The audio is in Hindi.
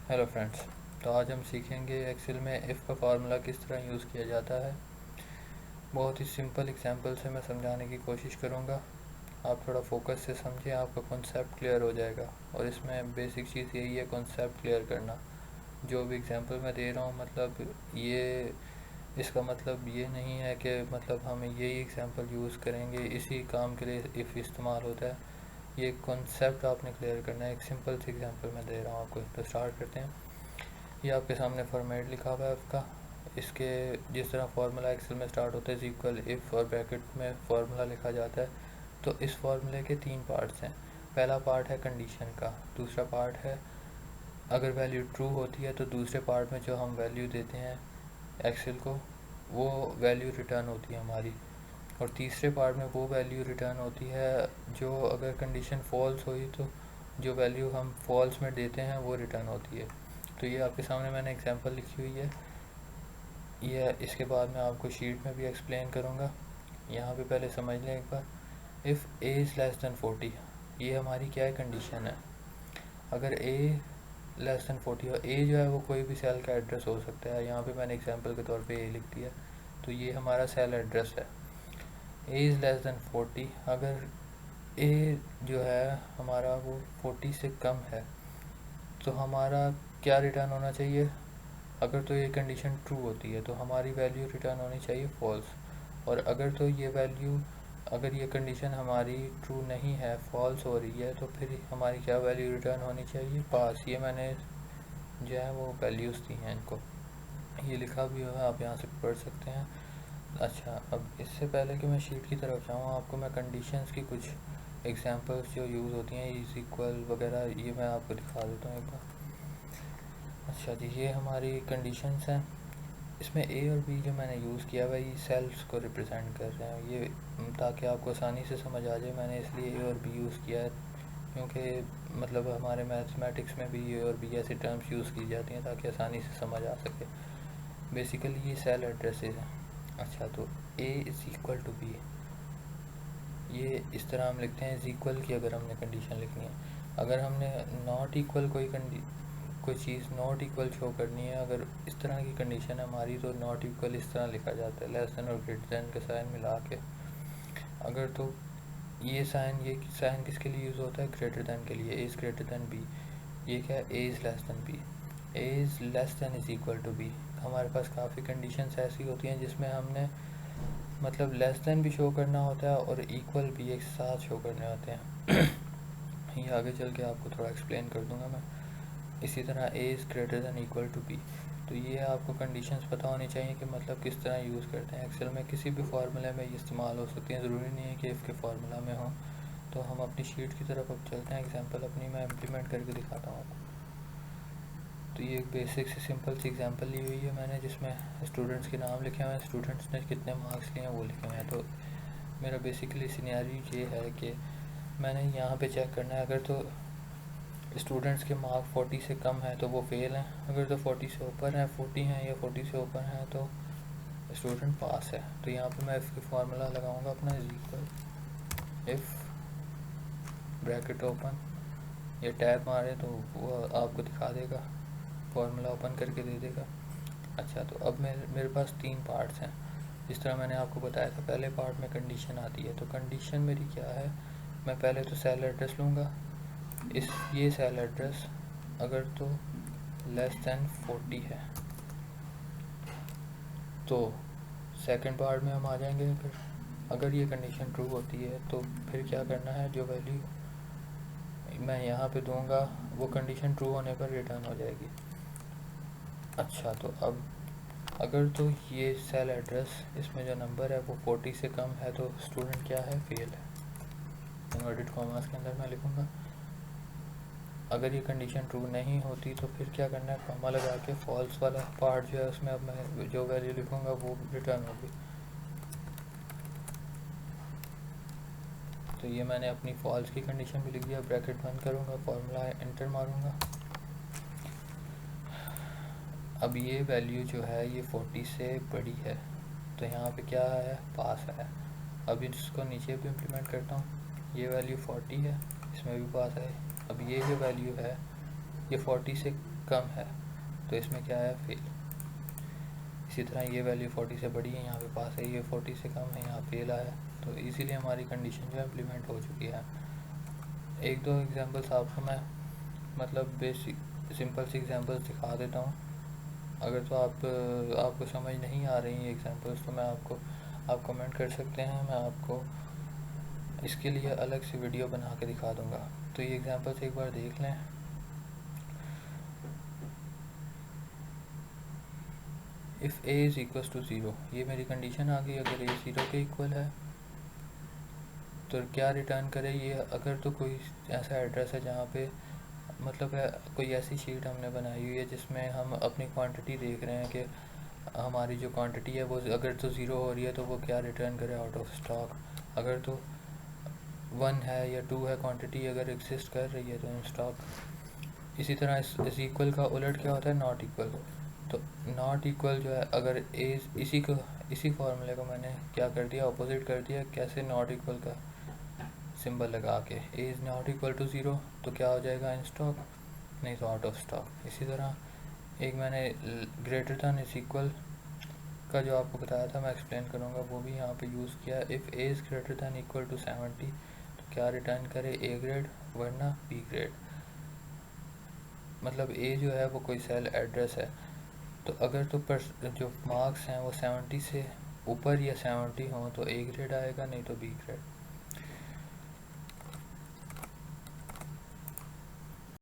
Hello friends. तो आज हम सीखेंगे एक्सेल में इफ़ का फार्मूला किस तरह यूज़ किया जाता है। बहुत ही सिंपल एग्जांपल से मैं समझाने की कोशिश करूँगा। आप थोड़ा फोकस से समझें, आपका कॉन्सेप्ट क्लियर हो जाएगा। और इसमें बेसिक चीज़ यही है, कॉन्सेप्ट क्लियर करना। जो भी एग्जांपल मैं दे रहा हूँ, मतलब ये इसका मतलब ये नहीं है कि मतलब हम यही एग्जांपल यूज़ करेंगे, इसी काम के लिए इफ़ इस्तेमाल होता है। ये कॉन्सेप्ट आपने क्लियर करना है। एक सिंपल सी एग्जांपल मैं दे रहा हूँ आपको। तो स्टार्ट करते हैं। ये आपके सामने फॉर्मेट लिखा हुआ है आपका। इसके जिस तरह फार्मूला एक्सेल में स्टार्ट होता है इक्वल इफ़ और ब्रैकेट में फार्मूला लिखा जाता है। तो इस फार्मूले के तीन पार्ट्स हैं। पहला पार्ट है कंडीशन का, दूसरा पार्ट है अगर वैल्यू ट्रू होती है तो दूसरे पार्ट में जो हम वैल्यू देते हैं एक्सेल को, वो वैल्यू रिटर्न होती है हमारी। और तीसरे पार्ट में वो वैल्यू रिटर्न होती है जो अगर कंडीशन फॉल्स हुई तो जो वैल्यू हम फॉल्स में देते हैं वो रिटर्न होती है। तो ये आपके सामने मैंने एग्जांपल लिखी हुई है। ये इसके बाद मैं आपको शीट में भी एक्सप्लेन करूँगा। यहाँ पे पहले समझ लें एक बार। If A is less than 40, ये हमारी क्या है, कंडीशन है। अगर ए लेस दैन 40 और ए जो है वो कोई भी सेल का एड्रेस हो सकता है। यहाँ पे मैंने एग्जांपल के तौर पे ए लिख दिया। तो ये हमारा सेल एड्रेस है। ए इज़ लेस दैन 40, अगर ए जो है हमारा वो 40 से कम है तो हमारा क्या रिटर्न होना चाहिए। अगर तो ये कंडीशन ट्रू होती है तो हमारी वैल्यू रिटर्न होनी चाहिए फॉल्स। और अगर ये कंडीशन हमारी ट्रू नहीं है, फॉल्स हो रही है, तो फिर हमारी क्या वैल्यू रिटर्न होनी चाहिए, पास। ये मैंने जो है वो वैल्यूज़ दी हैं इनको। ये लिखा भी हुआ है, आप यहाँ से पढ़ सकते हैं। अच्छा, अब इससे पहले कि मैं शीट की तरफ जाऊँ, आपको मैं कंडीशंस की कुछ एग्जांपल्स जो यूज़ होती हैं इज इक्वल वगैरह, ये मैं आपको दिखा देता हूँ एक बार। अच्छा जी, ये हमारी कंडीशंस हैं। इसमें ए और बी जो मैंने यूज़ किया हुआ ये सेल्स को रिप्रेजेंट कर रहे हैं। ये ताकि आपको आसानी से समझ आ जाए, मैंने इसलिए ए और बी यूज़ किया है, क्योंकि मतलब हमारे मैथमेटिक्स में भी ए और बी ऐसी टर्म्स यूज़ की जाती हैं ताकि आसानी से समझ आ सके। बेसिकली ये सेल एड्रेसेस हैं। अच्छा, तो A is equal to B, ये इस तरह हम लिखते हैं इज़ इक्वल की अगर हमने कंडीशन लिखनी है। अगर हमने नॉट इक्वल कोई चीज़ नॉट इक्वल शो करनी है, अगर इस तरह की कंडीशन है हमारी, तो नॉट इक्वल इस तरह लिखा जाता है, लेस देन और ग्रेटर देन का साइन मिला के। अगर तो ये साइन किसके लिए यूज़ होता है, ग्रेटर देन के लिए। A is greater than B, ये क्या है, A is less than B. A is less than is equal to B. हमारे पास काफ़ी कंडीशंस ऐसी होती हैं जिसमें हमने मतलब लेस देन भी शो करना होता है और इक्वल भी एक साथ शो करने होते हैं। ये आगे चल के आपको थोड़ा एक्सप्लेन कर दूंगा मैं। इसी तरह A is greater than equal to B. तो ये आपको कंडीशंस पता होनी चाहिए कि मतलब किस तरह यूज़ करते हैं। एक्सेल में किसी भी फार्मूले में ये इस्तेमाल हो सकती हैं, ज़रूरी नहीं है कि इफ़ के फार्मूला में हो। तो हम अपनी शीट की तरफ अब चलते हैं। एग्जांपल अपनी मैं इम्प्लीमेंट करके दिखाता हूँ आपको। तो ये एक बेसिक से सिंपल सी एग्जांपल ली हुई है मैंने, जिसमें स्टूडेंट्स के नाम लिखे हुए हैं, स्टूडेंट्स ने कितने मार्क्स लिए हैं वो लिखे हुए हैं। तो मेरा बेसिकली सिनेरियो ये है कि मैंने यहाँ पे चेक करना है, अगर तो स्टूडेंट्स के मार्क 40 से कम है तो वो फेल हैं, अगर तो 40 से ऊपर है, 40 हैं या 40 से ऊपर हैं, तो स्टूडेंट पास है। तो यहाँ पे मैं इफ़ की फार्मूला लगाऊंगा अपना, is equal if bracket open, ये टैब मारे तो वो आपको दिखा देगा, फार्मूला ओपन करके दे देगा। अच्छा, तो अब मेरे पास तीन पार्ट्स हैं। जिस तरह मैंने आपको बताया था, पहले पार्ट में कंडीशन आती है। तो कंडीशन मेरी क्या है, मैं पहले तो सेल एड्रेस लूँगा। ये सेल एड्रेस अगर तो लेस दैन 40 है तो सेकंड पार्ट में हम आ जाएंगे। फिर अगर ये कंडीशन ट्रू होती है तो फिर क्या करना है, जो वैल्यू मैं यहाँ पे दूंगा वो कंडीशन ट्रू होने पर रिटर्न हो जाएगी। अच्छा, तो अब अगर तो ये सेल एड्रेस, इसमें जो नंबर है वो 40 से कम है तो स्टूडेंट क्या है, फेल है। इन्वर्टेड कॉमास के अंदर मैं लिखूँगा। अगर ये कंडीशन ट्रू नहीं होती तो फिर क्या करना है, कॉमा लगा के फॉल्स वाला पार्ट जो है उसमें अब मैं जो वैल्यू लिखूँगा वो रिटर्न होगी। तो ये मैंने अपनी फॉल्स की कंडीशन भी लिख दिया। ब्रैकेट बंद करूँगा, फार्मूला एंटर मारूँगा। अब ये वैल्यू जो है ये 40 से बड़ी है, तो यहाँ पे क्या है, पास है। अब इसको नीचे भी इम्प्लीमेंट करता हूँ। ये वैल्यू 40 है, इसमें भी पास है। अब ये जो वैल्यू है ये 40 से कम है तो इसमें क्या है, फेल। इसी तरह ये वैल्यू 40 से बड़ी है, यहाँ पे पास है, ये 40 से कम है, यहाँ फेल आया। तो इसीलिए हमारी कंडीशन जो है इम्प्लीमेंट हो चुकी है। एक दो एग्जांपल्स आपको मैं मतलब बेसिक सिंपल सी एग्जांपल्स दिखा देता हूँ। अगर तो आपको समझ नहीं आ रही हैं एग्जांपल्स तो आप कमेंट कर सकते हैं, मैं आपको इसके लिए अलग से वीडियो बना के दिखा दूँगा। तो ये एग्जांपल्स एक बार देख लें। If a is equals to 0, ये मेरी कंडीशन आ गई। अगर a 0 के इक्वल है तो क्या रिटर्न करे ये। अगर तो कोई ऐसा एड्रेस है जहाँ पे मतलब है, कोई ऐसी शीट हमने बनाई हुई है जिसमें हम अपनी क्वांटिटी देख रहे हैं कि हमारी जो क्वांटिटी है वो अगर तो 0 हो रही है तो वो क्या रिटर्न करे, आउट ऑफ स्टॉक। अगर तो 1 है या 2 है क्वांटिटी अगर एग्जिस्ट कर रही है तो इन स्टॉक। इसी तरह इस इक्वल का उलट क्या होता है, नॉट इक्वल। तो नॉट इक्वल जो है, अगर ए इसी फॉर्मूले को मैंने क्या कर दिया, अपोजिट कर दिया। कैसे, नॉट इक्वल का सिंबल लगा के। A is not equal to 0 तो क्या हो जाएगा, इन स्टॉक, नहीं तो आउट ऑफ स्टॉक। इसी तरह एक मैंने ग्रेटर दैन इज इक्वल का जो आपको बताया था, मैं एक्सप्लेन करूँगा, वो भी यहाँ पे यूज़ किया। If A is greater than equal to 70 तो क्या रिटर्न करे, ए ग्रेड वरना बी ग्रेड। मतलब ए जो है वो कोई सेल एड्रेस है, तो अगर तो जो मार्क्स हैं वो 70 से ऊपर या 70 हों तो ए ग्रेड आएगा, नहीं तो बी ग्रेड।